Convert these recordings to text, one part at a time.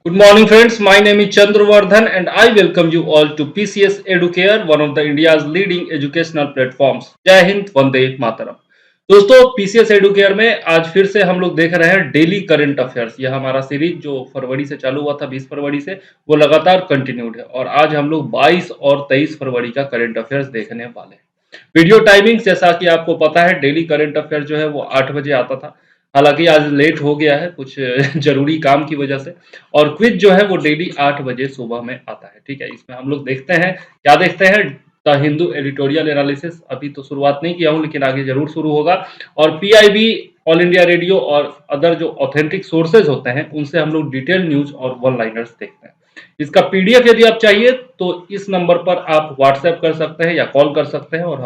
Good morning, friends. My name is Chandravardhan, and I welcome you all to PCS Educare, one of the India's leading educational platforms. जय हिंद, वंदे मातरम। दोस्तों, PCS Educare में आज फिर से हम लोग देख रहे हैं डेली करंट अफेयर्स। यह हमारा सीरीज जो फरवरी से चालू हुआ था, 20 फरवरी से, वो लगातार कंटिन्यूड है और आज हम लोग 22 और 23 फरवरी का करंट अफेयर्स देखने वाले हैं। वीडियो टाइमिंग जैसा कि आपको पता है, डेली करंट अफेयर जो है वो 8 बजे आता था। हालांकि आज लेट हो गया है कुछ जरूरी काम की वजह से। और क्विज जो है वो डेली 8 बजे सुबह में आता है। ठीक है, इसमें हम लोग देखते हैं, क्या देखते हैं, द हिंदू एडिटोरियल एनालिसिस। अभी तो शुरुआत नहीं किया हूं, लेकिन आगे जरूर शुरू होगा। और पीआईबी, ऑल इंडिया रेडियो और अदर जो ऑथेंटिक सोर्सेज होते हैं उनसे हम लोग डिटेल न्यूज और वन लाइनर्स देखते हैं। इसका पीडीएफ यदि आप चाहिए तो इस नंबर पर आप व्हाट्सएप कर सकते हैं या कॉल कर सकते हैं और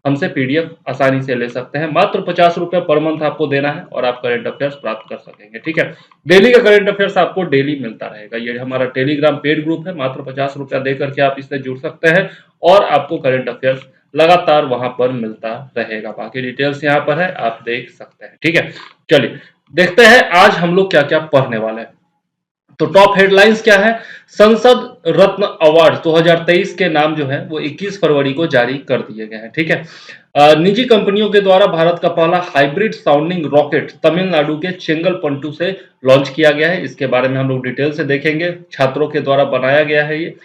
हमसे पीडीएफ आसानी से ले सकते हैं। मात्र 50 रुपए पर मंथ आपको देना है और आप करंट अफेयर्स प्राप्त कर सकेंगे। ठीक है, डेली का करंट अफेयर्स आपको डेली मिलता रहेगा। ये हमारा टेलीग्राम पेड ग्रुप है। मात्र 50 रुपया दे करके आप इससे जुड़ सकते हैं और आपको करंट अफेयर्स लगातार वहां पर मिलता रहेगा। बाकी डिटेल्स यहाँ पर है, आप देख सकते हैं। ठीक है, चलिए देखते हैं आज हम लोग क्या क्या पढ़ने वाले हैं। तो टॉप हेडलाइंस क्या है? संसद रत्न अवार्ड 2023 के नाम जो है वो 21 फरवरी को जारी कर दिए गए हैं। ठीक है, निजी कंपनियों के द्वारा भारत का पहला हाइब्रिड साउंडिंग रॉकेट तमिलनाडु के चेंगलपंटू से लॉन्च किया गया है। इसके बारे में हम लोग डिटेल से देखेंगे। छात्रों के द्वारा बनाया गया है ये।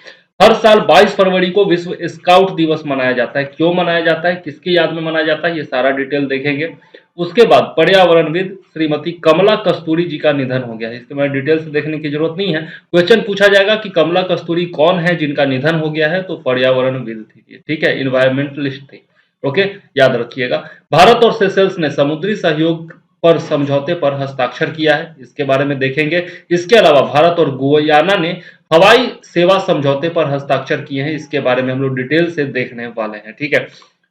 हर साल 22 फरवरी को विश्व स्काउट दिवस मनाया जाता है। क्यों मनाया जाता है, किसकी याद में मनाया जाता है, ये सारा डिटेल देखेंगे। उसके बाद पर्यावरणविद श्रीमती कमला कस्तूरी जी का निधन हो गया है। इसके बारे में डिटेल से देखने की जरूरत नहीं है। क्वेश्चन पूछा जाएगा कि कमला कस्तूरी कौन है जिनका निधन हो गया है, तो पर्यावरणविद थी। ठीक है, इन्वायरमेंटलिस्ट थी। ओके, याद रखिएगा। भारत और सेशल्स ने समुद्री सहयोग पर समझौते पर हस्ताक्षर किया है। इसके बारे में देखेंगे। इसके अलावा भारत और गुयाना ने हवाई सेवा समझौते पर हस्ताक्षर किए हैं। इसके बारे में हम लोग डिटेल से देखने वाले हैं। ठीक है,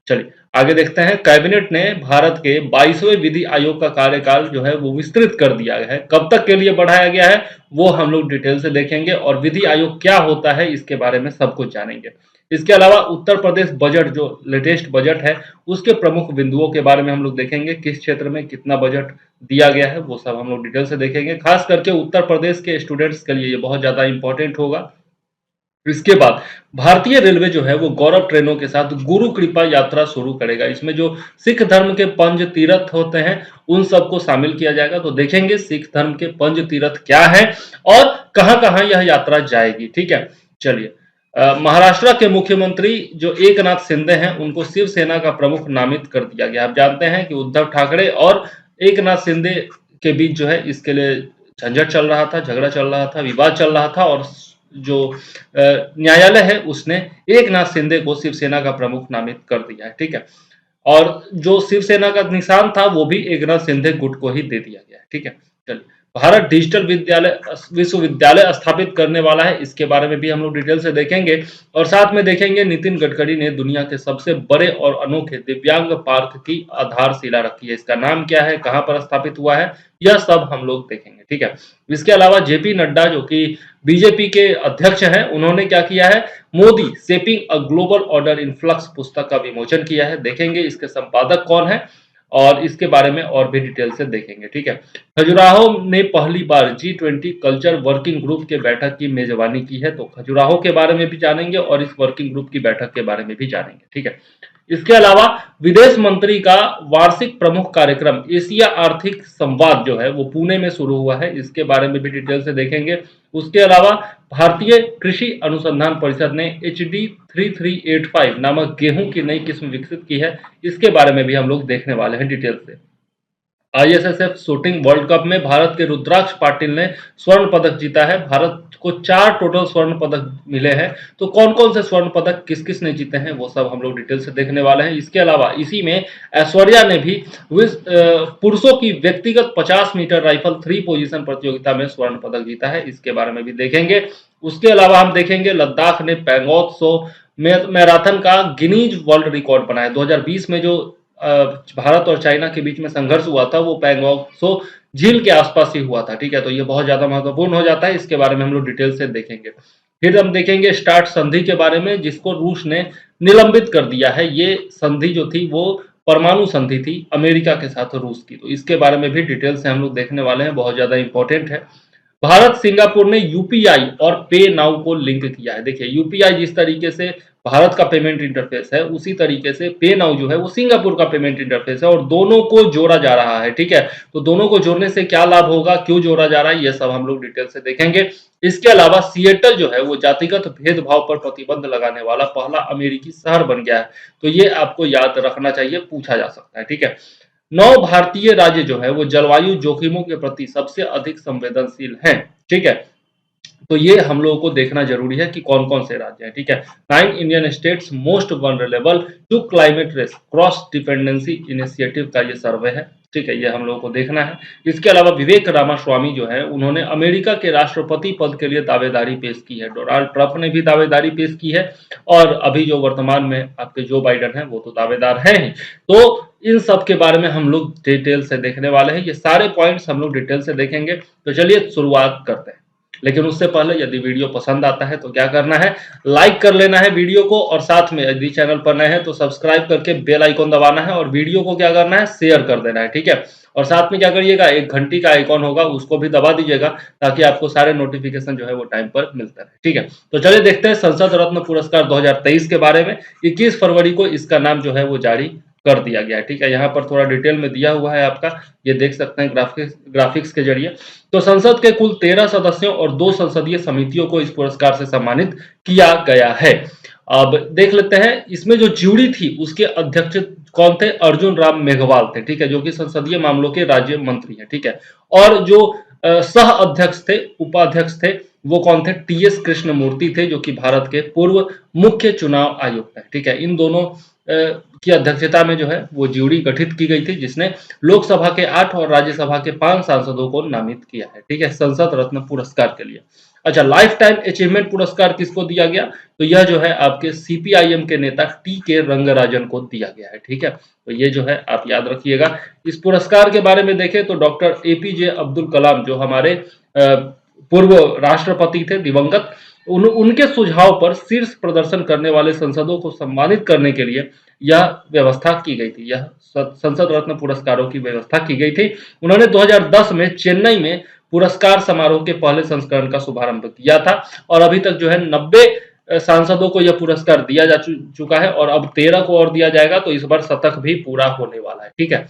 चलिए आगे देखते हैं। कैबिनेट ने भारत के 22वें विधि आयोग का कार्यकाल जो है वो विस्तृत कर दिया है। कब तक के लिए बढ़ाया गया है वो हम लोग डिटेल से देखेंगे और विधि आयोग क्या होता है इसके बारे में सब कुछ जानेंगे। इसके अलावा उत्तर प्रदेश बजट जो लेटेस्ट बजट है उसके प्रमुख बिंदुओं के बारे में हम लोग देखेंगे। किस क्षेत्र में कितना बजट दिया गया है वो सब हम लोग डिटेल से देखेंगे। खास करके उत्तर प्रदेश के स्टूडेंट्स के लिए ये बहुत ज्यादा इंपॉर्टेंट होगा। इसके बाद भारतीय रेलवे जो है वो गौरव ट्रेनों के साथ गुरु कृपा यात्रा शुरू करेगा। इसमें जो सिख धर्म के पंज तीर्थ होते हैं उन सबको शामिल किया जाएगा। तो देखेंगे सिख धर्म के पंज तीर्थ क्या है और कहां कहां यह यात्रा जाएगी। ठीक है, चलिए। महाराष्ट्र के मुख्यमंत्री जो एकनाथ शिंदे हैं उनको शिवसेना का प्रमुख नामित कर दिया गया। आप जानते हैं कि उद्धव ठाकरे और एकनाथ शिंदे के बीच जो है इसके लिए झंझट चल रहा था, झगड़ा चल रहा था, विवाद चल रहा था और जो न्यायालय है उसने एकनाथ शिंदे को शिवसेना का प्रमुख नामित कर दिया है। ठीक है, और जो शिवसेना का निशान था वो भी एकनाथ शिंदे गुट को ही दे दिया गया है। ठीक है, चलिए। भारत डिजिटल विश्वविद्यालय स्थापित करने वाला है। इसके बारे में भी हम लोग डिटेल से देखेंगे और साथ में देखेंगे नितिन गडकरी ने दुनिया के सबसे बड़े और अनोखे दिव्यांग पार्क की आधारशिला रखी है। इसका नाम क्या है, कहां पर स्थापित हुआ है, यह सब हम लोग देखेंगे। ठीक है, इसके अलावा जेपी नड्डा जो कि बीजेपी के अध्यक्ष हैं उन्होंने क्या किया है, Modi shaping a global order in flux पुस्तक का विमोचन किया है। देखेंगे इसके संपादक कौन है और इसके बारे में और भी डिटेल से देखेंगे। ठीक है, खजुराहो ने पहली बार G20 कल्चर वर्किंग ग्रुप के बैठक की मेजबानी की है। तो खजुराहो के बारे में भी जानेंगे और इस वर्किंग ग्रुप की बैठक के बारे में भी जानेंगे। ठीक है, इसके अलावा विदेश मंत्री का वार्षिक प्रमुख कार्यक्रम एशिया आर्थिक संवाद जो है वो पुणे में शुरू हुआ है। इसके बारे में भी डिटेल से देखेंगे। उसके अलावा भारतीय कृषि अनुसंधान परिषद ने HD3385 नामक गेहूं की नई किस्म विकसित की है। इसके बारे में भी हम लोग देखने वाले हैं डिटेल से। आईएसएसएफ शूटिंग वर्ल्ड कप में भारत के रुद्राक्ष पाटिल ने स्वर्ण पदक जीता है। भारत को 4 टोटल स्वर्ण पदक मिले हैं। तो कौन कौन से स्वर्ण पदक किस किस ने जीते हैं वो सब हम लोग डिटेल से देखने वाले हैं। इसके अलावा इसी में ऐश्वर्या ने भी पुरुषों की व्यक्तिगत 50 मीटर राइफल 3 पोजीशन प्रतियोगिता में स्वर्ण पदक जीता है। इसके बारे में भी देखेंगे। उसके अलावा हम देखेंगे लद्दाख ने पैंगोंग सो मैराथन का गिनीज वर्ल्ड रिकॉर्ड बनाया। 2020 में जो भारत और चाइना के बीच में संघर्ष हुआ था वो पैंगोंग सो झील के आसपास ही हुआ था। ठीक है, तो ये बहुत ज्यादा महत्वपूर्ण हो जाता है। इसके बारे में हम लोग डिटेल से देखेंगे। फिर हम देखेंगे स्टार्ट संधि के बारे में जिसको रूस ने निलंबित कर दिया है। ये संधि जो थी वो परमाणु संधि थी अमेरिका के साथ रूस की। तो इसके बारे में भी डिटेल से हम लोग देखने वाले हैं, बहुत ज्यादा इंपॉर्टेंट है। भारत सिंगापुर ने यूपीआई और पे नाउ को लिंक किया है। देखिए यूपीआई जिस तरीके से भारत का पेमेंट इंटरफेस है, उसी तरीके से पे नाउ जो है वो सिंगापुर का पेमेंट इंटरफेस है और दोनों को जोड़ा जा रहा है। ठीक है, तो दोनों को जोड़ने से क्या लाभ होगा, क्यों जोड़ा जा रहा है, ये सब हम लोग डिटेल से देखेंगे। इसके अलावा सिएटल जो है वो जातिगत भेदभाव पर प्रतिबंध लगाने वाला पहला अमेरिकी शहर बन गया है। तो ये आपको याद रखना चाहिए, पूछा जा सकता है। ठीक है, 9 भारतीय राज्य जो है वो जलवायु जोखिमों के प्रति सबसे अधिक संवेदनशील हैं। ठीक है, तो ये हम लोगों को देखना जरूरी है कि कौन कौन से राज्य हैं। ठीक है, 9 Indian states most vulnerable to climate risk cross dependency initiative का ये सर्वे है। ठीक है, ये हम लोगों को देखना है। इसके अलावा विवेक रामास्वामी जो है उन्होंने अमेरिका के राष्ट्रपति पद के लिए दावेदारी पेश की है। डोनाल्ड ट्रंप ने भी दावेदारी पेश की है और अभी जो वर्तमान में आपके जो बाइडन है वो तो दावेदार हैं ही। तो इन सब के बारे में हम लोग डिटेल से देखने वाले हैं। ये सारे पॉइंट्स हम लोग डिटेल से देखेंगे। तो चलिए शुरुआत करते हैं। लेकिन उससे पहले यदि वीडियो पसंद आता है तो क्या करना है, लाइक कर लेना है वीडियो को, और साथ में यदि चैनल पर नए हैं तो सब्सक्राइब करके बेल आइकॉन दबाना है और वीडियो को क्या करना है, शेयर कर देना है। ठीक है, और साथ में क्या करिएगा, एक घंटी का आइकॉन होगा उसको भी दबा दीजिएगा ताकि आपको सारे नोटिफिकेशन जो है वो टाइम पर मिलता रहे। ठीक है, तो चलिए देखते हैं संसद रत्न पुरस्कार 2023 के बारे में। 21 फरवरी को इसका नाम जो है वो जारी कर दिया गया है। ठीक है, यहाँ पर थोड़ा डिटेल में दिया हुआ है आपका, ये देख सकते हैं ग्राफिक्स के जरिए। तो संसद के कुल 13 सदस्यों और 2 संसदीय समितियों को इस पुरस्कार से सम्मानित किया गया है। अब देख लेते हैं, इसमें जो ज्यूरी थी उसके अध्यक्ष कौन थे, अर्जुन राम मेघवाल थे। ठीक है, जो कि संसदीय मामलों के राज्य मंत्री हैं। ठीक है, और जो सह अध्यक्ष थे, उपाध्यक्ष थे, वो कौन थे, टीएस कृष्णमूर्ति थे, जो कि भारत के पूर्व मुख्य चुनाव आयुक्त है। ठीक है, इन दोनों की अध्यक्षता में जो है वो ज्यूरी गठित की गई थी, जिसने लोकसभा के 8 और राज्यसभा के 5 सांसदों को नामित किया है। ठीक है, संसद रत्न पुरस्कार के लिए। अच्छा, लाइफ टाइम अचीवमेंट पुरस्कार किसको दिया गया, तो यह जो है आपके सीपीआईएम के नेता टी के रंगराजन को दिया गया है। ठीक है, तो ये जो है आप याद रखिएगा। इस पुरस्कार के बारे में देखें तो डॉक्टर एपीजे अब्दुल कलाम जो हमारे पूर्व राष्ट्रपति थे दिवंगत, उनके सुझाव पर शीर्ष प्रदर्शन करने वाले सांसदों को सम्मानित करने के लिए यह व्यवस्था की गई थी। यह संसद रत्न पुरस्कारों की व्यवस्था की गई थी। उन्होंने 2010 में चेन्नई में पुरस्कार समारोह के पहले संस्करण का शुभारंभ किया था और अभी तक जो है 90 सांसदों को यह पुरस्कार दिया जा चुका है और अब 13 को और दिया जाएगा, तो इस बार शतक भी पूरा होने वाला है। ठीक है,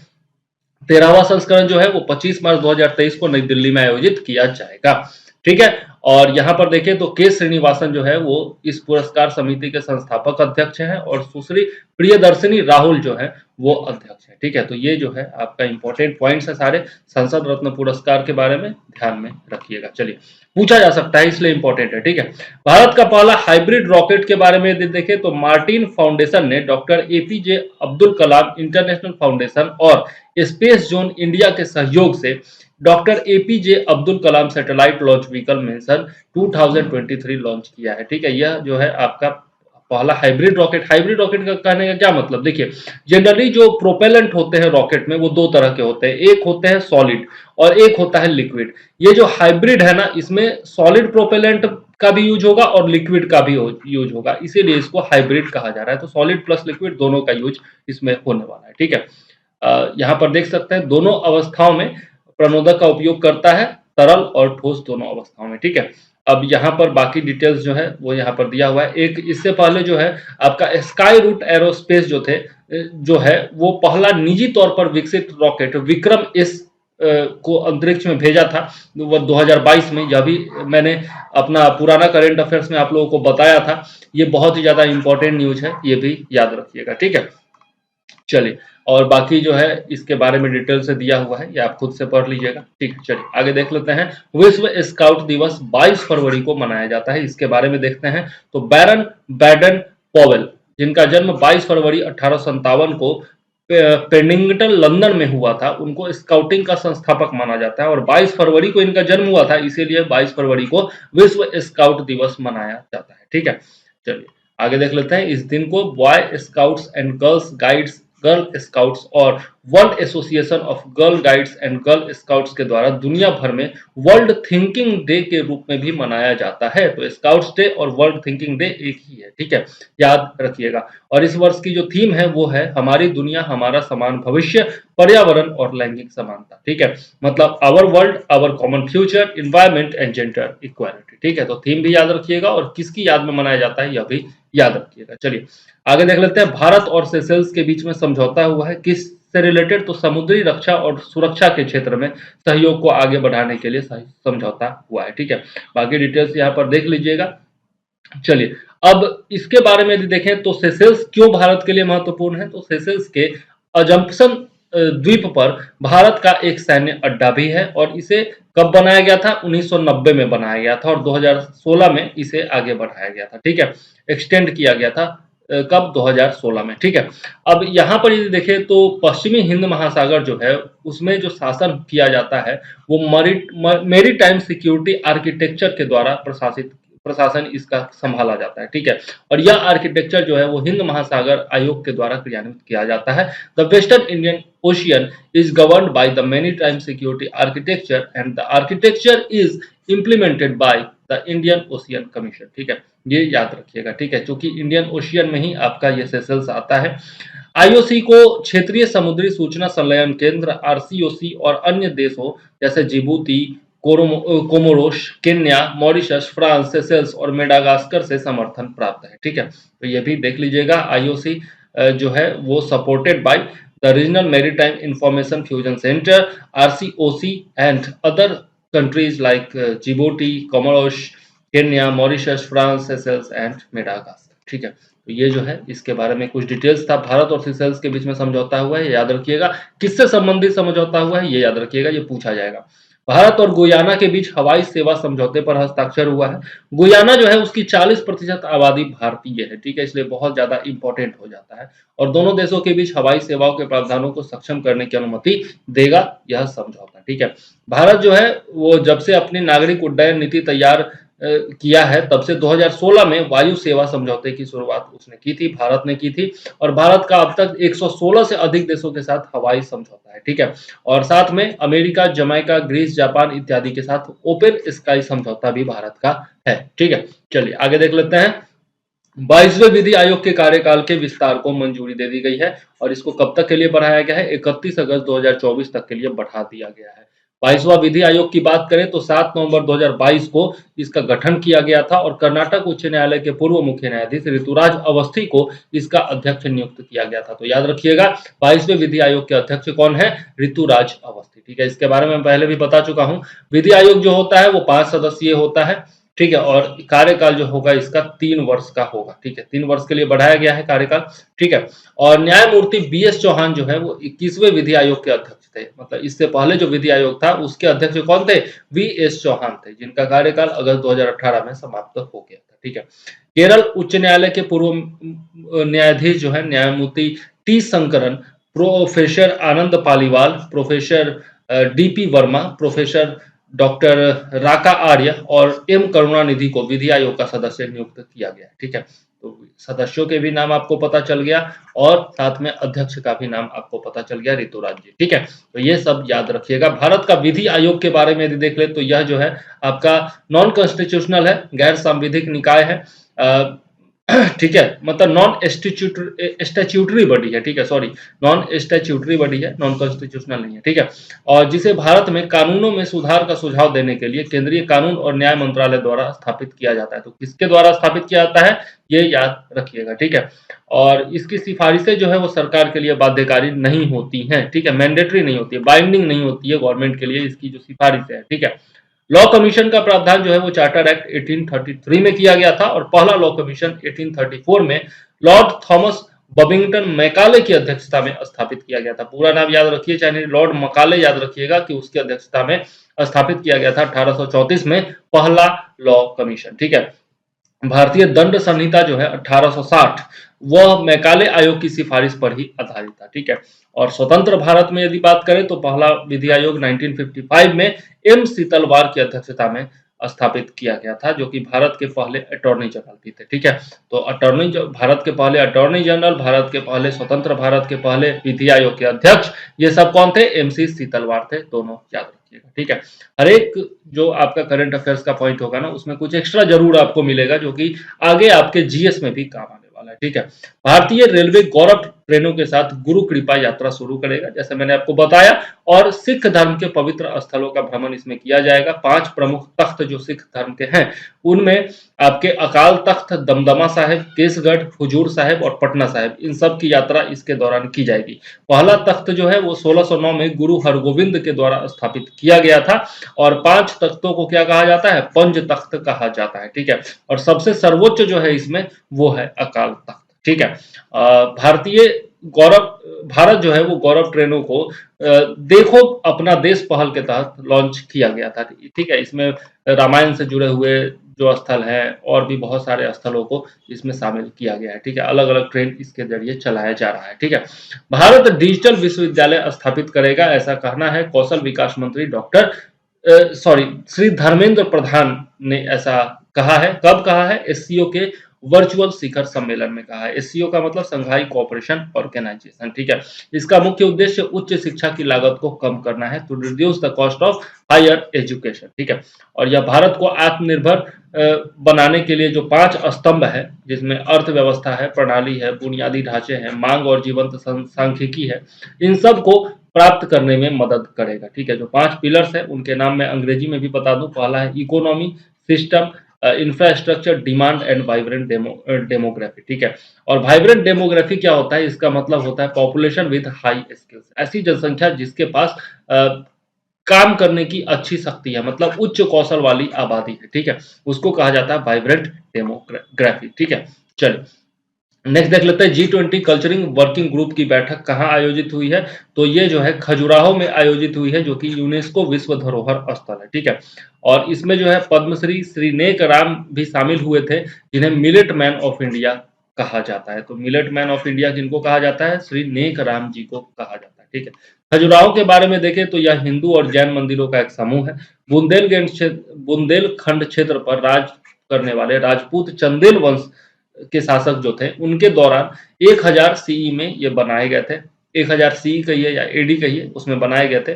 13वां संस्करण जो है वो 25 मार्च 2023 को नई दिल्ली में आयोजित किया जाएगा। ठीक है, और यहाँ पर देखें तो के श्रीनिवासन जो है वो इस पुरस्कार समिति के संस्थापक अध्यक्ष हैं और सुश्री प्रियदर्शिनी राहुल जो है वो अध्यक्ष है। ठीक है, तो ये जो है आपका इंपॉर्टेंट पॉइंट्स है सारे संसद रत्न पुरस्कार के बारे में, ध्यान में रखिएगा। चलिए, पूछा जा सकता है इसलिए इंपॉर्टेंट है। ठीक है, भारत का पहला हाइब्रिड रॉकेट के बारे में यदि देखें तो मार्टिन फाउंडेशन ने doctor APJ Abdul Kalam international foundation और स्पेस जोन इंडिया के सहयोग से doctor APJ Abdul Kalam satellite launch vehicle mission 2023 launch किया है। ठीक है, यह जो है आपका पहला हाइब्रिड रॉकेट। हाइब्रिड रॉकेट का कहने का क्या मतलब, देखिए जनरली जो प्रोपेलेंट होते हैं रॉकेट में वो दो तरह के होते हैं, एक होते हैं सॉलिड और एक होता है लिक्विड। ये जो हाइब्रिड है ना, इसमें सॉलिड प्रोपेलेंट का भी यूज होगा और लिक्विड का भी यूज होगा, इसीलिए इसको हाइब्रिड कहा जा रहा है। तो सॉलिड प्लस लिक्विड दोनों का यूज इसमें होने वाला है। ठीक है, यहाँ पर देख सकते हैं दोनों अवस्थाओं में प्रणोदक का उपयोग करता है, तरल और ठोस दोनों अवस्थाओं में। ठीक है, अब यहाँ पर बाकी डिटेल्स जो है वो यहाँ पर दिया हुआ है। एक इससे पहले जो है आपका स्काई रूट एरोस्पेस जो है वो पहला निजी तौर पर विकसित रॉकेट विक्रम एस को अंतरिक्ष में भेजा था वो 2022 में। यह भी मैंने अपना पुराना करंट अफेयर्स में आप लोगों को बताया था। ये बहुत ही ज्यादा इंपॉर्टेंट न्यूज है, ये भी याद रखिएगा। ठीक है, चलिए, और बाकी जो है इसके बारे में डिटेल से दिया हुआ है, ये आप खुद से पढ़ लीजिएगा। ठीक है, चलिए आगे देख लेते हैं। विश्व स्काउट दिवस 22 फरवरी को मनाया जाता है, इसके बारे में देखते हैं। तो बैरन बैडन पॉवेल, जिनका जन्म 22 फरवरी 1857 को पेडिंगटन लंदन में हुआ था, उनको स्काउटिंग का संस्थापक माना जाता है और 22 फरवरी को इनका जन्म हुआ था, इसीलिए 22 फरवरी को विश्व स्काउट दिवस मनाया जाता है। ठीक है, चलिए आगे देख लेते हैं। इस दिन को boy scouts and girls guides girl scouts और world association of girl guides and girl scouts के द्वारा दुनिया भर में वर्ल्ड थिंकिंग डे के रूप में भी मनाया जाता है। तो स्काउट्स डे और वर्ल्ड थिंकिंग डे एक ही है, ठीक है, याद रखिएगा। और इस वर्ष की जो थीम है वो है हमारी दुनिया हमारा समान भविष्य, पर्यावरण और लैंगिक समानता, ठीक है, मतलब our world our common future, environment and gender equality, ठीक है। तो थीम भी याद रखिएगा और किसकी याद में मनाया जाता है यह भी याद रखिएगा। चलिए आगे देख लेते हैं। भारत और सेशेल्स के बीच में समझौता हुआ है, किस से रिलेटेड? तो समुद्री रक्षा और सुरक्षा के क्षेत्र में सहयोग को आगे बढ़ाने के लिए समझौता हुआ है, ठीक है। बाकी डिटेल्स यहाँ पर देख लीजिएगा। चलिए अब इसके बारे में यदि देखें तो सेशेल्स क्यों भारत के लिए महत्वपूर्ण है? तो सेशेल्स के अजम्पशन द्वीप पर भारत का एक सैन्य अड्डा भी है और इसे कब बनाया गया था? 1990 में बनाया गया था और 2016 में इसे आगे बढ़ाया गया था, ठीक है, एक्सटेंड किया गया था। कब? 2016 में, ठीक है। अब यहाँ पर यदि देखें तो पश्चिमी हिंद महासागर जो है उसमें जो शासन किया जाता है वो मेरीटाइम सिक्योरिटी आर्किटेक्चर के द्वारा प्रशासन इसका संभाला जाता है, ठीक है। और यह आर्किटेक्चर जो है वो हिंद महासागर आयोग के द्वारा क्रियान्वित किया जाता है। The western Indian ocean is governed by the maritime security architecture and the architecture is implemented by the Indian ocean commission, ठीक है, ये याद रखिएगा, ठीक है, क्योंकि इंडियन ओशियन में ही आपका ये सेशेल्स आता है। आईओसी को क्षेत्रीय समुद्री सूचना संलयन केंद्र आरसीओसी और अन्य देशों जैसे Djibouti, Comoros, Kenya, Mauritius, France, Seychelles और मेडागास्कर से समर्थन प्राप्त है, ठीक है। तो ये भी देख लीजिएगा। आईओसी जो है वो supported by the regional maritime information fusion centre RCOC and other countries like Djibouti, Comoros, Kenya, Mauritius, France, Seychelles and Madagascar, ठीक है। तो ये जो है इसके बारे में कुछ डिटेल्स था। भारत और सेशेल्स के बीच में समझौता हुआ है, याद रखिएगा। किससे संबंधित समझौता हुआ है ये याद रखिएगा, ये पूछा जाएगा। भारत और गुयाना के बीच हवाई सेवा समझौते पर हस्ताक्षर हुआ है। गुयाना जो है उसकी 40% आबादी भारतीय है, ठीक है, इसलिए बहुत ज्यादा इंपॉर्टेंट हो जाता है और दोनों देशों के बीच हवाई सेवाओं के प्रावधानों को सक्षम करने की अनुमति देगा यह समझौता, ठीक है। भारत जो है वो जब से अपनी नागरिक उड्डयन नीति तैयार किया है तब से 2016 में वायु सेवा समझौते की शुरुआत उसने की थी, भारत ने की थी। और भारत का अब तक 116 से अधिक देशों के साथ हवाई समझौता है, ठीक है। और साथ में अमेरिका, जमैका, ग्रीस, जापान इत्यादि के साथ ओपन स्काई समझौता भी भारत का है, ठीक है। चलिए आगे देख लेते हैं। 22वें विधि आयोग के कार्यकाल के विस्तार को मंजूरी दे दी गई है और इसको कब तक के लिए बढ़ाया गया है? 31 अगस्त 2024 तक के लिए बढ़ा दिया गया है। 22वां विधि आयोग की बात करें तो 7 नवंबर 2022 को इसका गठन किया गया था और कर्नाटक उच्च न्यायालय के पूर्व मुख्य न्यायाधीश ऋतुराज अवस्थी को इसका अध्यक्ष नियुक्त किया गया था। तो याद रखिएगा 22वें विधि आयोग के अध्यक्ष कौन है? ऋतुराज अवस्थी, ठीक है। इसके बारे में पहले भी बता चुका हूं। विधि आयोग जो होता है वो 5 सदस्यीय होता है, ठीक है, और कार्यकाल जो होगा इसका 3 वर्ष का होगा, ठीक है, 3 वर्ष के लिए बढ़ाया गया है कार्यकाल, ठीक है। और न्यायमूर्ति बीएस चौहान जो है वो 21वें विधि आयोग के अध्यक्ष थे, मतलब इससे पहले जो विधि आयोग था उसके अध्यक्ष कौन थे? वीएस चौहान थे, जिनका कार्यकाल अगस्त 2018 में समाप्त हो गया था, ठीक है। केरल उच्च न्यायालय के पूर्व न्यायाधीश जो है न्यायमूर्ति T Shankaran, professor Anand Paliwal, professor DP Verma, professor doctor Raka Arya और एम करुणानिधि को विधि आयोग का सदस्य नियुक्त किया गया, ठीक है। तो सदस्यों के भी नाम आपको पता चल गया और साथ में अध्यक्ष का भी नाम आपको पता चल गया, ऋतुराज जी, ठीक है। तो ये सब याद रखिएगा। भारत का विधि आयोग के बारे में यदि देख ले तो यह जो है आपका नॉन कॉन्स्टिट्यूशनल है, गैर सांविधिक निकाय है, ठीक है, मतलब नॉन स्टैट्यूटरी बॉडी है, ठीक है, सॉरी, नॉन स्टैट्यूटरी बॉडी है, नॉन कॉन्स्टिट्यूशनल नहीं है, ठीक है। और जिसे भारत में कानूनों में सुधार का सुझाव देने के लिए केंद्रीय कानून और न्याय मंत्रालय द्वारा स्थापित किया जाता है। तो किसके द्वारा स्थापित किया जाता है ये याद रखिएगा, ठीक है। और इसकी सिफारिशें जो है वो सरकार के लिए बाध्यकारी नहीं होती हैं, ठीक है, मैंडेटरी नहीं होती है, बाइंडिंग नहीं होती है गवर्नमेंट के लिए इसकी जो सिफारिशें है, ठीक है। लॉ कमीशन का प्रावधान जो है वो चार्टर एक्ट 1833 में किया गया था और पहला लॉ कमीशन 1834 में लॉर्ड थॉमस बबिंगटन मैकाले की अध्यक्षता में स्थापित किया गया था। पूरा नाम याद रखिए, चाहे लॉर्ड मकाले याद रखिएगा कि उसकी अध्यक्षता में स्थापित किया गया था 1834 में पहला लॉ कमीशन, ठीक है। भारतीय दंड संहिता जो है 1860 वह मैकाले आयोग की सिफारिश पर ही आधारित था, ठीक है। और स्वतंत्र भारत में यदि बात करें तो पहला विधि आयोग 1955 में एम सीतलवार की अध्यक्षता में स्थापित किया गया था, जो कि भारत के पहले अटॉर्नी जनरल भी थे। ठीक है, तो भारत के पहले अटॉर्नी जनरल, भारत के पहले स्वतंत्र भारत के पहले विधि आयोग के अध्यक्ष, ये सब कौन थे? एमसी सीतलवार थे, दोनों याद रखिएगा। ठीक है, हर एक जो आपका करंट अफेयर्स का पॉइंट होगा ना, उसमें कुछ एक्स्ट्रा जरूर आपको मिलेगा, जो कि आगे आपके जीएस में भी काम आने वाला है। ठीक है, भारतीय रेलवे गौरव ट्रेनों के साथ गुरु कृपा यात्रा शुरू करेगा, जैसे मैंने आपको बताया, और सिख धर्म के पवित्र स्थलों का भ्रमण इसमें किया जाएगा। 5 प्रमुख तख्त जो सिख धर्म के हैं, उनमें आपके अकाल तख्त, दमदमा साहिब, केसगढ़, हुजूर साहिब और पटना साहिब, इन सब की यात्रा इसके दौरान की जाएगी। पहला तख्त जो है वो 1609 में गुरु हरगोविंद के द्वारा स्थापित किया गया था, और 5 तख्तों को क्या कहा जाता है? पंच तख्त कहा जाता है। ठीक है, और सबसे सर्वोच्च जो है इसमें वो है अकाल तख्त। ठीक है, भारतीय गौरव भारत जो है वो गौरव ट्रेनों को देखो अपना देश पहल के तहत लॉन्च किया गया था। ठीक है, इसमें रामायण से जुड़े हुए जो स्थल है और भी बहुत सारे स्थलों को इसमें शामिल किया गया है। ठीक है, अलग अलग ट्रेन इसके जरिए चलाया जा रहा है। ठीक है, भारत डिजिटल विश्वविद्यालय स्थापित करेगा, ऐसा कहना है कौशल विकास मंत्री श्री धर्मेंद्र प्रधान ने ऐसा कहा है। कब कहा है? एससीओ के वर्चुअल शिखर सम्मेलन में कहा है। एससीओ का मतलब संघाई कोऑपरेशन ऑर्गेनाइजेशन। ठीक है, इसका मुख्य उद्देश्य उच्च शिक्षा की लागत को कम करना है, to reduce the cost of higher education. ठीक है, और यह भारत को आत्मनिर्भर बनाने के लिए जो 5 स्तंभ है, जिसमें अर्थव्यवस्था है, प्रणाली है, बुनियादी ढांचे हैं, मांग और जीवंत सांख्यिकी है, इन सब को प्राप्त करने में मदद करेगा। ठीक है, जो 5 पिलर्स है उनके नाम मैं अंग्रेजी में भी बता दूं। पहला है economy, system, infrastructure, demand and vibrant demography. ठीक है, और वाइब्रेंट डेमोग्राफी क्या होता है? इसका मतलब होता है पॉपुलेशन विद हाई स्किल्स, ऐसी जनसंख्या जिसके पास काम करने की अच्छी शक्ति है, मतलब उच्च कौशल वाली आबादी है। ठीक है, उसको कहा जाता है वाइब्रेंट डेमोग्राफी। ठीक है, चलिए नेक्स्ट देख लेते हैं। G20 कल्चरिंग वर्किंग ग्रुप की बैठक कहाँ आयोजित हुई है? तो ये जो है खजुराहो में आयोजित हुई है, जो कि यूनेस्को विश्व धरोहर स्थल है। ठीक है, और इसमें जो है पद्मश्री श्री नेक राम भी शामिल हुए थे, जिन्हें मिलेट मैन ऑफ इंडिया कहा जाता है। तो मिलेट मैन ऑफ इंडिया किनको कहा जाता है? श्री नेक राम जी को कहा जाता है। ठीक है, खजुराहो के बारे में देखें तो यह हिंदू और जैन मंदिरों का एक समूह है। बुंदेलखंड क्षेत्र पर राज करने वाले राजपूत चंदेल वंश के शासक जो थे, उनके दौरान 1000 सीई में ये बनाए गए थे। 1000 सीई कहिए या एडी कहिए, उसमें बनाए गए थे।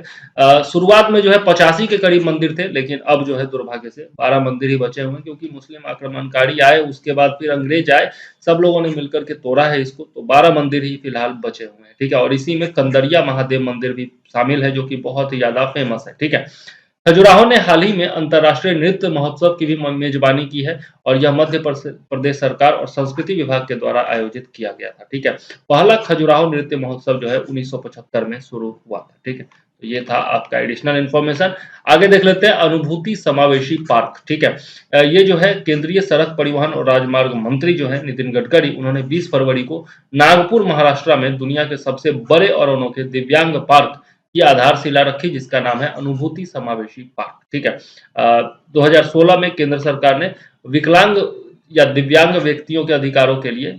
शुरुआत में जो है 85 के करीब मंदिर थे, लेकिन अब जो है दुर्भाग्य से 12 मंदिर ही बचे हुए हैं, क्योंकि मुस्लिम आक्रमणकारी आए, उसके बाद फिर अंग्रेज आए, सब लोगों ने मिलकर के तोड़ा है इसको, तो 12 मंदिर ही फिलहाल बचे हुए हैं। ठीक है, और इसी में कंदरिया महादेव मंदिर भी शामिल है, जो कि बहुत ही ज्यादा फेमस है। ठीक है, खजुराहो ने हाल ही में अंतर्राष्ट्रीय नृत्य महोत्सव की भी मेजबानी की है, और यह मध्य प्रदेश सरकार और संस्कृति विभाग के द्वारा आयोजित किया गया था। ठीक है, पहला खजुराहो नृत्य महोत्सव जो है 1975 में शुरू हुआ था। ठीक है, तो ये था आपका एडिशनल इन्फॉर्मेशन। आगे देख लेते हैं अनुभूति समावेशी पार्क। ठीक है, ये जो है केंद्रीय सड़क परिवहन और राजमार्ग मंत्री जो है नितिन गडकरी, उन्होंने 20 फरवरी को नागपुर महाराष्ट्र में दुनिया के सबसे बड़े और अनोखे दिव्यांग पार्क की आधारशिला रखी, जिसका नाम है अनुभूति समावेशी पार्क। ठीक है, 2016 में केंद्र सरकार ने विकलांग या दिव्यांग व्यक्तियों के अधिकारों के लिए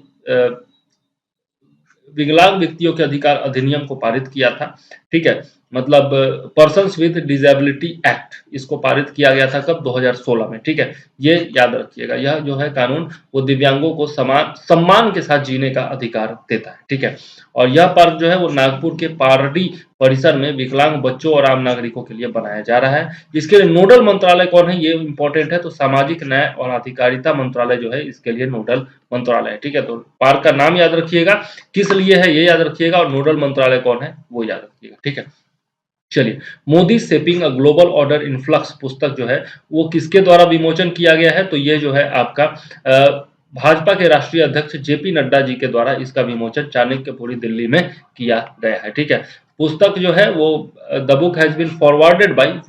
विकलांग व्यक्तियों के अधिकार अधिनियम को पारित किया था। ठीक है, मतलब पर्सन्स विद डिजेबिलिटी एक्ट, इसको पारित किया गया था कब? 2016 में। ठीक है, ये याद रखिएगा, यह जो है कानून वो दिव्यांगों को सम्मान के साथ जीने का अधिकार देता है। ठीक है, और यह पार्क जो है वो नागपुर के पारडी परिसर में विकलांग बच्चों और आम नागरिकों के लिए बनाया जा रहा है। इसके लिए नोडल मंत्रालय कौन है, ये इंपॉर्टेंट है, तो सामाजिक न्याय और अधिकारिता मंत्रालय जो है इसके लिए नोडल मंत्रालय है। ठीक है, तो पार्क का नाम याद रखिएगा, किस लिए है ये याद रखिएगा, और नोडल मंत्रालय कौन है वो याद रखिएगा। ठीक है, चलिए Modi shaping a global order influx पुस्तक जो है वो किसके द्वारा विमोचन किया गया है? तो ये जो है आपका भाजपा के राष्ट्रीय अध्यक्ष जेपी नड्डा जी के द्वारा इसका विमोचन चाणक्यपुरी दिल्ली में किया गया है। ठीक है, पुस्तक जो है वो the book has been forwarded by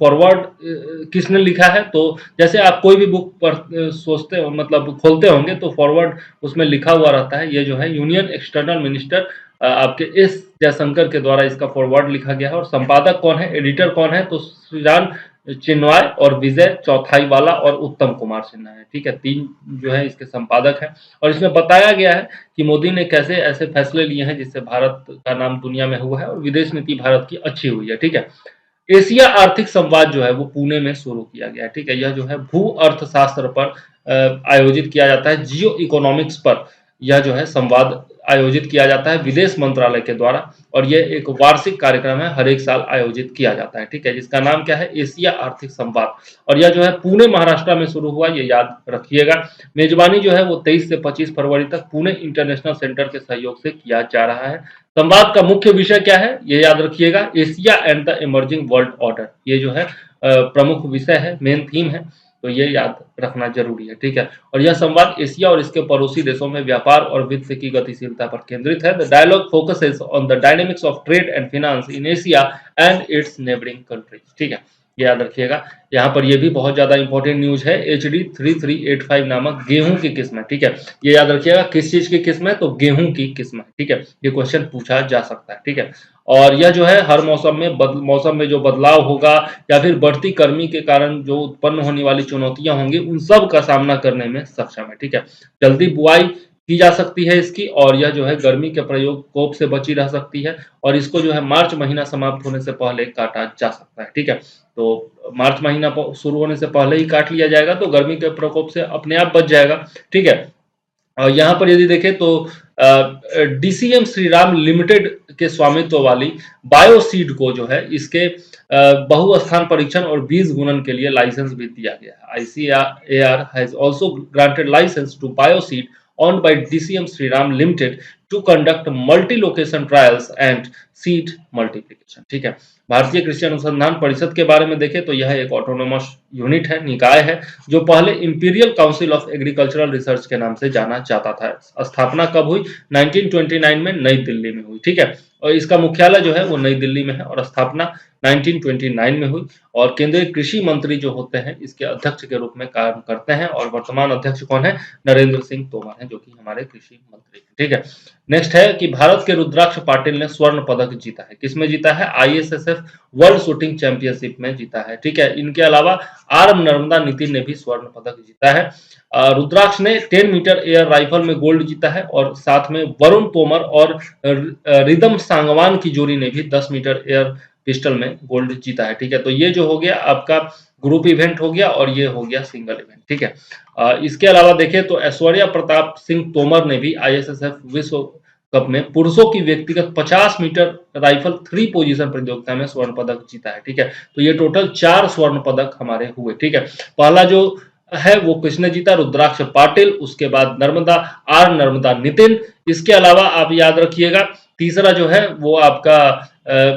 किसने लिखा है? तो जैसे आप कोई भी बुक पर सोचते हो, मतलब खोलते होंगे, तो फॉरवर्ड उसमें लिखा हुआ रहता है। ये जो है यूनियन एक्सटर्नल मिनिस्टर आपके एस जयशंकर के द्वारा इसका फॉरवर्ड लिखा गया है। और संपादक कौन है, एडिटर कौन है? तो श्रीराम चिन्वाय और विजय चौथाईवाला और उत्तम कुमार सिन्हा है। ठीक है, 3 जो है इसके संपादक हैं। और इसमें बताया गया है कि मोदी ने कैसे ऐसे फैसले लिए हैं जिससे भारत का नाम दुनिया में हुआ है और विदेश नीति भारत की अच्छी हुई है। ठीक है, एशिया आर्थिक संवाद जो है वो पुणे में शुरू किया गया है। ठीक है, यह जो है भू अर्थशास्त्र पर आयोजित किया जाता है, जियो इकोनॉमिक्स पर यह जो है संवाद आयोजित किया जाता है विदेश मंत्रालय के द्वारा, और यह एक वार्षिक कार्यक्रम है, हर एक साल आयोजित किया जाता है। ठीक है, जिसका नाम क्या है, एशिया आर्थिक संवाद, और यह जो है पुणे महाराष्ट्र में शुरू हुआ, ये याद रखिएगा। मेजबानी जो है वो 23 से 25 फरवरी तक पुणे इंटरनेशनल सेंटर के सहयोग से किया जा रहा है। संवाद का मुख्य विषय क्या है, ये याद रखिएगा, Asia and the emerging world order, ये जो है प्रमुख विषय है, मेन थीम है, तो ये याद रखना जरूरी है। ठीक है, और यह संवाद एशिया और इसके पड़ोसी देशों में व्यापार और वित्त की गतिशीलता पर केंद्रित है। The dialogue focuses on the dynamics of trade and finance in Asia and its neighbouring countries. ठीक है, ये याद रखिएगा। यहाँ पर ये भी बहुत ज्यादा इंपॉर्टेंट न्यूज है, HD3385 नामक गेहूं की किस्म है। ठीक है, ये याद रखिएगा, किस चीज की किस्म है, तो गेहूं की किस्म है। ठीक है, ये क्वेश्चन पूछा जा सकता है। ठीक है, और यह जो है हर मौसम में जो बदलाव होगा या फिर बढ़ती गर्मी के कारण जो उत्पन्न होने वाली चुनौतियां होंगी, उन सब का सामना करने में सक्षम है। ठीक है, जल्दी बुआई की जा सकती है इसकी, और यह जो है गर्मी के प्रकोप से बची रह सकती है, और इसको जो है मार्च महीना समाप्त होने से पहले काटा जा सकता है। ठीक है, तो मार्च महीना शुरू होने से पहले ही काट लिया जाएगा, तो गर्मी के प्रकोप से अपने आप बच जाएगा। ठीक है, और यहाँ पर यदि देखें तो DCM श्रीराम लिमिटेड के स्वामित्व वाली बायोसीड को जो है इसके बहुस्थान परीक्षण और बीज गुणन के लिए लाइसेंस भी दिया गया है। ICAR has also granted licence to Bioseed owned by DCM Sriram Limited to conduct multi-location trials and seed multiplication। ठीक है, भारतीय कृषि अनुसंधान परिषद के बारे में देखें तो यह एक ऑटोनोमस यूनिट है, निकाय है, जो पहले imperial council of agricultural research के नाम से जाना जाता था। स्थापना कब हुई, 1929 में नई दिल्ली में हुई। ठीक है, और इसका मुख्यालय जो है वो नई दिल्ली में है, और स्थापना 1929 में हुई, और केंद्रीय कृषि मंत्री जो होते हैं इसके अध्यक्ष के रूप में काम करते हैं, और वर्तमान अध्यक्ष कौन है, नरेंद्र सिंह तोमर हैं, जो कि हमारे कृषि मंत्री। ठीक है, नेक्स्ट है कि भारत के रुद्राक्ष पाटिल ने स्वर्ण पदक जीता है। किसमें जीता है, ISSF वर्ल्ड शूटिंग चैंपियनशिप में जीता है। ठीक है, इनके अलावा आर नर्मदा नितिन ने भी स्वर्ण पदक जीता है। रुद्राक्ष ने 10 मीटर एयर राइफल में गोल्ड जीता है, और साथ में वरुण तोमर और रिदम सांगवान की जोड़ी ने भी 10 मीटर एयर पिस्टल में गोल्ड जीता है। ठीक है, तो ये जो हो गया आपका ग्रुप इवेंट हो गया, और ये हो गया सिंगल इवेंट। ठीक है, इसके अलावा देखें तो ऐश्वर्या प्रताप सिंह तोमर ने भी ISSF विश्व कप में पुरुषों की व्यक्तिगत 50 मीटर राइफल 3 पोजीशन प्रतियोगिता में स्वर्ण पदक जीता है। ठीक है, तो ये टोटल 4 स्वर्ण पदक हमारे हुए। ठीक है, पहला जो है वो किसने जीता, रुद्राक्ष पाटिल, उसके बाद नर्मदा नितिन। इसके अलावा आप याद रखिएगा तीसरा जो है वो आपका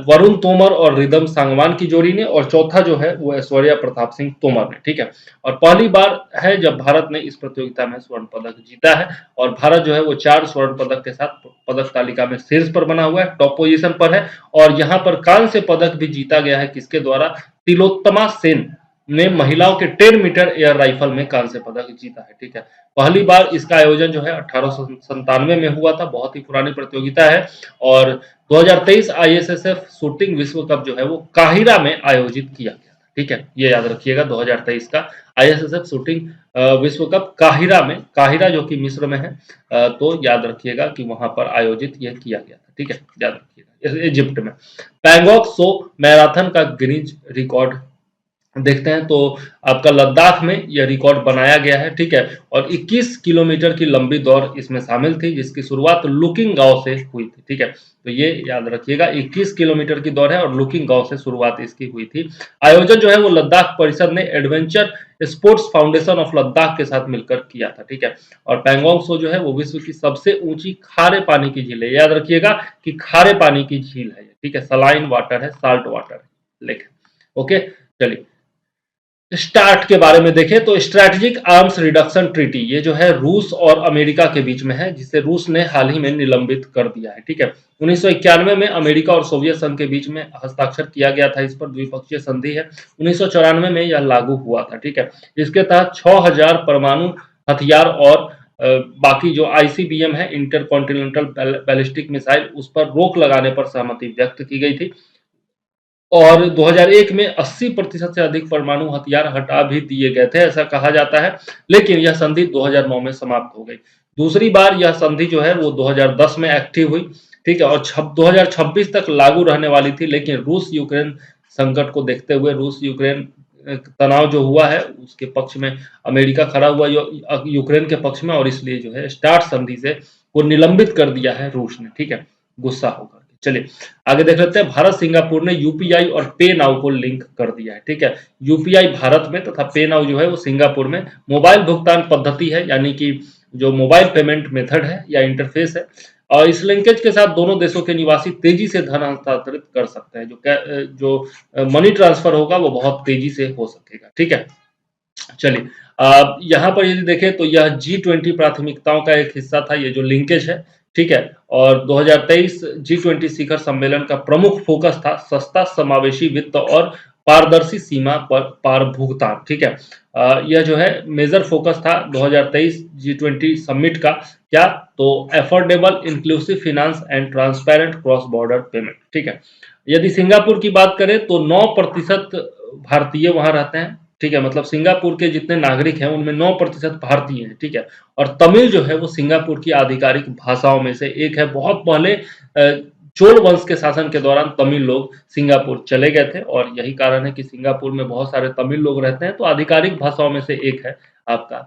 वरुण तोमर और रिदम सांगवान की जोड़ी ने, और चौथा जो है वो ऐश्वर्या प्रताप सिंह तोमर ने। ठीक है, और पहली बार है जब भारत ने इस प्रतियोगिता में स्वर्ण पदक जीता है, और भारत जो है वो 4 स्वर्ण पदक के साथ पदक तालिका में शीर्ष पर बना हुआ है, टॉप पोजीशन पर है। और यहाँ पर कांस्य पदक भी जीता गया है, किसके द्वारा, तिलोत्तमा सेन ने महिलाओं के 10 मीटर एयर राइफल में कांस्य पदक जीता है। ठीक है, पहली बार इसका आयोजन जो है 1897 में हुआ था, बहुत ही पुरानी प्रतियोगिता है। और 2023 ISSF शूटिंग विश्व कप जो है वो काहिरा में आयोजित किया गया था। ठीक है, ये याद रखिएगा, 2023 का ISSF शूटिंग विश्व कप काहिरा जो कि मिस्र में है, तो याद रखिएगा कि वहां पर आयोजित यह किया गया था। ठीक है, याद रखिएगा, इजिप्ट में। पैंगोंग सो मैराथन का गिनीज रिकॉर्ड देखते हैं तो आपका लद्दाख में यह रिकॉर्ड बनाया गया है। ठीक है, और 21 किलोमीटर की लंबी दौड़ इसमें शामिल थी, जिसकी शुरुआत लुकिंग गांव से हुई थी। ठीक है, तो ये याद रखिएगा, 21 किलोमीटर की दौड़ है, और लुकिंग गांव से शुरुआत इसकी हुई थी। आयोजन जो है वो लद्दाख परिषद ने adventure sports foundation of Ladakh के साथ मिलकर किया था। ठीक है, और पैंगोंग सो जो है वो विश्व की सबसे ऊंची खारे पानी की झील है। याद रखिएगा कि खारे पानी की झील है। ठीक है, सलाइन वाटर है, साल्ट वाटर लेक। ओके, चलिए स्टार्ट के बारे में देखें तो स्ट्रैटेजिक आर्म्स रिडक्शन ट्रीटी, ये जो है रूस और अमेरिका के बीच में है, जिसे रूस ने हाल ही में निलंबित कर दिया है। ठीक है, 1991 में अमेरिका और सोवियत संघ के बीच में हस्ताक्षर किया गया था, इस पर द्विपक्षीय संधि है। 1994 में यह लागू हुआ था। ठीक है, इसके तहत 6000 परमाणु हथियार और बाकी जो ICBM है, इंटर कॉन्टिनेंटल बैलिस्टिक मिसाइल, उस पर रोक लगाने पर सहमति व्यक्त की गई थी। और 2001 में 80% से अधिक परमाणु हथियार हटा भी दिए गए थे, ऐसा कहा जाता है, लेकिन यह संधि 2009 में समाप्त हो गई। दूसरी बार यह संधि जो है वो 2010 में एक्टिव हुई। ठीक है, और 2026 तक लागू रहने वाली थी, लेकिन रूस यूक्रेन संकट को देखते हुए रूस यूक्रेन तनाव जो हुआ है उसके पक्ष में अमेरिका खड़ा हुआ यूक्रेन के पक्ष में, और इसलिए जो है स्टार्ट संधि से वो निलंबित कर दिया है रूस ने, ठीक है, गुस्सा होकर। चलिए आगे देख लेते हैं। भारत सिंगापुर ने यूपीआई और पे नाउ को लिंक कर दिया है, ठीक है। यूपीआई भारत में तथा पे नाउ जो है वो सिंगापुर में मोबाइल भुगतान पद्धति है, यानी कि जो मोबाइल पेमेंट मेथड है या इंटरफेस है, और इस लिंकेज के साथ दोनों देशों के निवासी तेजी से धन हस्तांतरित कर सकते हैं। जो मनी ट्रांसफर होगा वो बहुत तेजी से हो सकेगा, ठीक है। चलिए यहाँ पर यदि देखें तो यह G20 प्राथमिकताओं का एक हिस्सा था, ये जो लिंकेज है, ठीक है। और 2023 G20 शिखर सम्मेलन का प्रमुख फोकस था सस्ता समावेशी वित्त और पारदर्शी सीमा पर पार भुगतान, ठीक है। यह जो है मेजर फोकस था 2023 G20 समिट का, क्या तो affordable inclusive finance and transparent cross border payment, ठीक है। यदि सिंगापुर की बात करें तो 9% भारतीय वहां रहते हैं, ठीक है। मतलब सिंगापुर के जितने नागरिक हैं उनमें 9% भारतीय हैं, ठीक है। और तमिल जो है वो सिंगापुर की आधिकारिक भाषाओं में से एक है। बहुत पहले चोल वंश के शासन के दौरान तमिल लोग सिंगापुर चले गए थे, और यही कारण है कि सिंगापुर में बहुत सारे तमिल लोग रहते हैं। तो आधिकारिक भाषाओं में से एक है आपका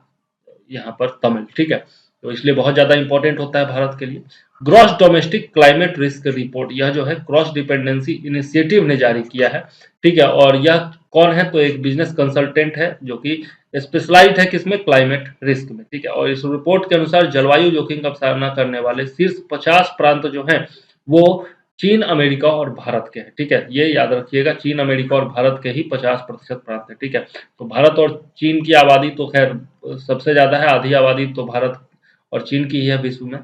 यहाँ पर तमिल, ठीक है। तो इसलिए बहुत ज्यादा इंपॉर्टेंट होता है भारत के लिए। Gross domestic climate risk report, यह जो है क्रॉस डिपेंडेंसी इनिशिएटिव ने जारी किया है, ठीक है। और यह कौन है, तो एक बिजनेस कंसल्टेंट है जो कि स्पेशलाइज्ड है किसमें, क्लाइमेट रिस्क में, ठीक है। और इस रिपोर्ट के अनुसार जलवायु जोखिम का सामना करने वाले शीर्ष 50 प्रांत जो हैं वो चीन, अमेरिका और भारत के हैं, ठीक है। ये याद रखिएगा, चीन, अमेरिका और भारत के ही 50% प्रांत है, ठीक है। तो भारत और चीन की आबादी तो खैर सबसे ज्यादा है, आधी आबादी तो भारत और चीन की ही है विश्व में,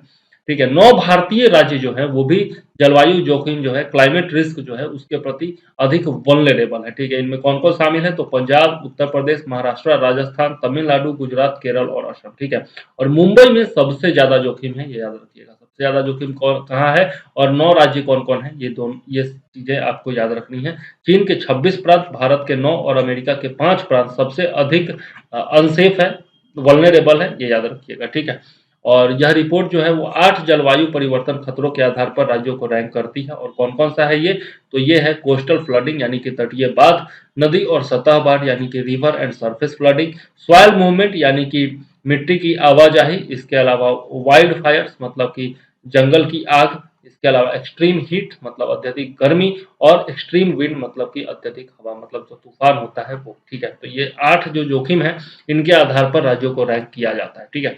ठीक है। 9 भारतीय राज्य जो है वो भी जलवायु जोखिम जो है, क्लाइमेट रिस्क जो है उसके प्रति अधिक वल्नरेबल है, ठीक है। इनमें कौन कौन शामिल है, तो पंजाब, उत्तर प्रदेश, महाराष्ट्र, राजस्थान, तमिलनाडु, गुजरात, केरल और असम, ठीक है। और मुंबई में सबसे ज्यादा जोखिम है, ये याद रखिएगा, सबसे ज्यादा जोखिम कहाँ है, और 9 राज्य कौन कौन है, ये चीजें आपको याद रखनी है। चीन के 26 प्रांत, भारत के 9 और अमेरिका के 5 प्रांत सबसे अधिक अनसेफ है, वल्नरेबल है, ये याद रखिएगा, ठीक है। और यह रिपोर्ट जो है वो 8 जलवायु परिवर्तन खतरों के आधार पर राज्यों को रैंक करती है। और कौन कौन सा है ये, तो ये है कोस्टल फ्लडिंग यानी कि तटीय बाढ़, नदी और सतह बाढ़ यानी कि river and surface flooding, soil movement यानी कि मिट्टी की आवाजाही, इसके अलावा वाइल्ड फायर्स मतलब कि जंगल की आग, इसके अलावा एक्सट्रीम हीट मतलब अत्यधिक गर्मी, और एक्सट्रीम विंड मतलब कि अत्यधिक हवा, मतलब जो तूफान होता है वो, ठीक है। तो ये 8 जो जोखिम है इनके आधार पर राज्यों को रैंक किया जाता है, ठीक है।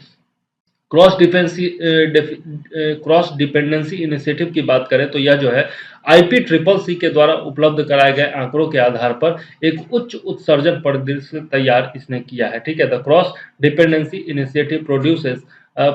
क्रॉस डिपेंडेंसी इनिशिएटिव की बात करें तो यह जो है IPCC के द्वारा उपलब्ध कराए गए आंकड़ों के आधार पर एक उच्च उत्सर्जन परिदृश्य तैयार इसने किया है, ठीक है। The cross dependency initiative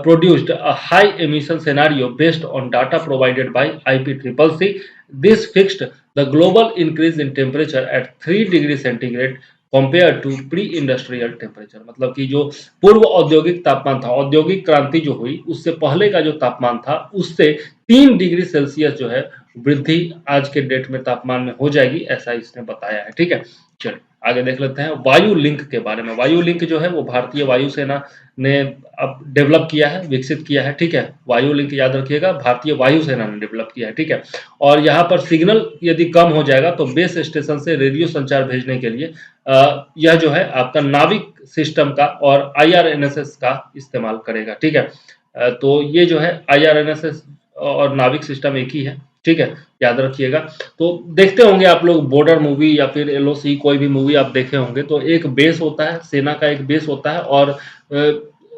produced a high emission scenario based on data provided by IPCC. This fixed the global increase in temperature at 3 degree centigrade compare to pre industrial temperature, मतलब कि जो पूर्व औद्योगिक तापमान था, औद्योगिक क्रांति जो हुई उससे पहले का जो तापमान था उससे 3 डिग्री सेल्सियस जो है वृद्धि आज के डेट में तापमान में हो जाएगी, ऐसा इसने बताया है, ठीक है। चलिए आगे देख लेते हैं वायु लिंक के बारे में। वायु लिंक जो है वो भारतीय वायुसेना ने अब डेवलप किया है, विकसित किया है, ठीक है। वायु लिंक याद रखिएगा, भारतीय वायुसेना ने डेवलप किया है, ठीक है। और यहाँ पर सिग्नल यदि कम हो जाएगा तो बेस स्टेशन से रेडियो संचार भेजने के लिए यह जो है आपका नाविक सिस्टम का और IRNSS का इस्तेमाल करेगा, ठीक है। तो ये जो है IRNSS और नाविक सिस्टम एक ही है, ठीक है, याद रखिएगा। तो देखते होंगे आप लोग बॉर्डर मूवी या फिर LOC कोई भी मूवी आप देखे होंगे, तो एक बेस होता है, सेना का एक बेस होता है, और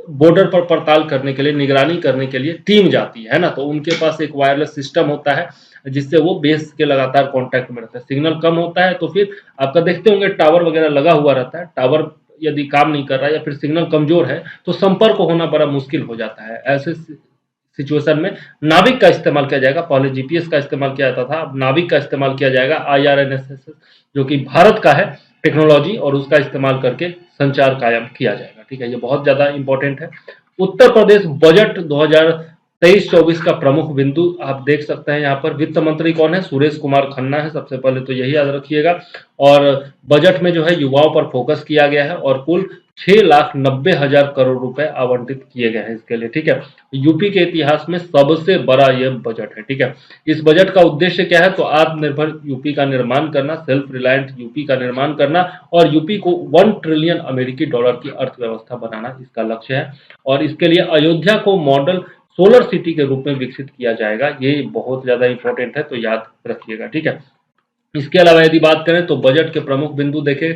बॉर्डर पर पड़ताल करने के लिए, निगरानी करने के लिए टीम जाती है ना, तो उनके पास एक वायरलेस सिस्टम होता है जिससे वो बेस के लगातार कांटेक्ट में रहता है। सिग्नल कम होता है तो फिर आपका देखते होंगे टावर वगैरह लगा हुआ रहता है, टावर यदि काम नहीं कर रहा है या फिर सिग्नल कमजोर है तो संपर्क होना बड़ा मुश्किल हो जाता है। ऐसे सिचुएशन में नाविक का इस्तेमाल किया जाएगा, पहले GPS का इस्तेमाल किया जाता था, अब नाविक का इस्तेमाल किया जाएगा, IRNSS जो कि भारत का है टेक्नोलॉजी, और उसका इस्तेमाल करके संचार कायम किया जाएगा, ठीक है। ये बहुत ज्यादा इंपॉर्टेंट है। उत्तर प्रदेश बजट 2023-24 का प्रमुख बिंदु आप देख सकते हैं यहाँ पर। वित्त मंत्री कौन है, सुरेश कुमार खन्ना है, सबसे पहले तो यही याद रखिएगा। और बजट में जो है युवाओं पर फोकस किया गया है, और कुल 6,90,000 करोड़ रुपए आवंटित किए गए हैं इसके लिए। ठीक है, यूपी के इतिहास में सबसे बड़ा यह बजट है। ठीक है, इस बजट का उद्देश्य क्या है? तो आत्मनिर्भर यूपी का निर्माण करना, सेल्फ रिलायंट यूपी का निर्माण करना और यूपी को 1 ट्रिलियन अमेरिकी डॉलर की अर्थव्यवस्था बनाना इसका लक्ष्य है। और इसके लिए अयोध्या को मॉडल सोलर सिटी के रूप में विकसित किया जाएगा। ये बहुत ज्यादा इंपॉर्टेंट है, तो याद रखिएगा। ठीक है, इसके अलावा यदि बात करें तो बजट के प्रमुख बिंदु देखें,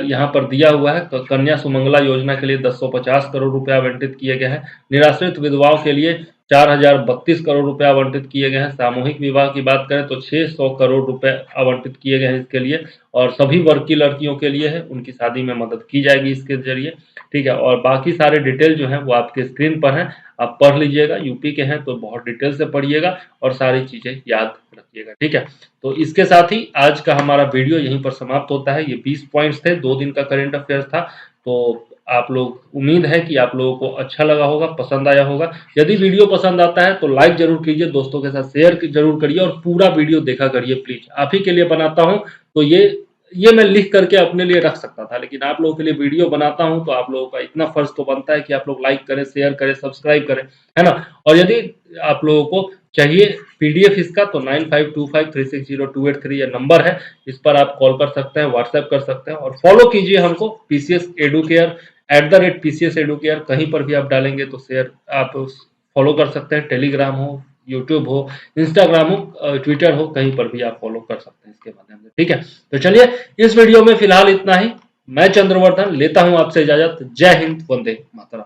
यहाँ पर दिया हुआ है। कन्या सुमंगला योजना के लिए 1050 करोड़ रुपए आवंटित किए गए हैं। निराश्रित विधवाओं के लिए 4032 करोड़ रुपए आवंटित किए गए हैं। सामूहिक विवाह की बात करें तो 600 करोड़ रुपए आवंटित किए गए हैं इसके लिए। और सभी वर्ग की लड़कियों के लिए है, उनकी शादी में मदद की जाएगी इसके जरिए। ठीक है, और बाकी सारे डिटेल जो है वो आपके स्क्रीन पर है, आप पढ़ लीजिएगा। यूपी के हैं तो बहुत डिटेल से पढ़िएगा और सारी चीजें याद रखिएगा। ठीक है, तो इसके साथ ही आज का हमारा वीडियो यहीं पर समाप्त होता है। ये 20 पॉइंट्स थे, 2 दिन का करंट अफेयर्स था। तो आप लोग, उम्मीद है कि आप लोगों को अच्छा लगा होगा, पसंद आया होगा। यदि वीडियो पसंद आता है तो लाइक जरूर कीजिए, दोस्तों के साथ शेयर जरूर करिए और पूरा वीडियो देखा करिए प्लीज। आप ही के लिए बनाता हूं, तो ये मैं लिख करके अपने लिए रख सकता था, लेकिन आप लोगों के लिए वीडियो बनाता हूं तो आप लोगों का इतना फर्ज तो बनता है कि आप लोग लाइक करें, शेयर करें, सब्सक्राइब करें, है ना। और यदि आप लोगों को चाहिए पीडीएफ इसका, तो 9525360283 ये नंबर है, इस पर आप कॉल कर सकते हैं, व्हाट्सएप कर सकते हैं और फॉलो कीजिए हमको पीसीएस एडुकेयर @PCS एडुकेयर। कहीं पर भी आप डालेंगे तो शेयर आप फॉलो कर सकते हैं। टेलीग्राम हो, यूट्यूब हो, इंस्टाग्राम हो, ट्विटर हो, कहीं पर भी आप फॉलो कर सकते हैं इसके माध्यम से। ठीक है, तो चलिए इस वीडियो में फिलहाल इतना ही। मैं चंद्रवर्धन लेता हूं आपसे इजाजत। जय हिंद, वंदे मातरम।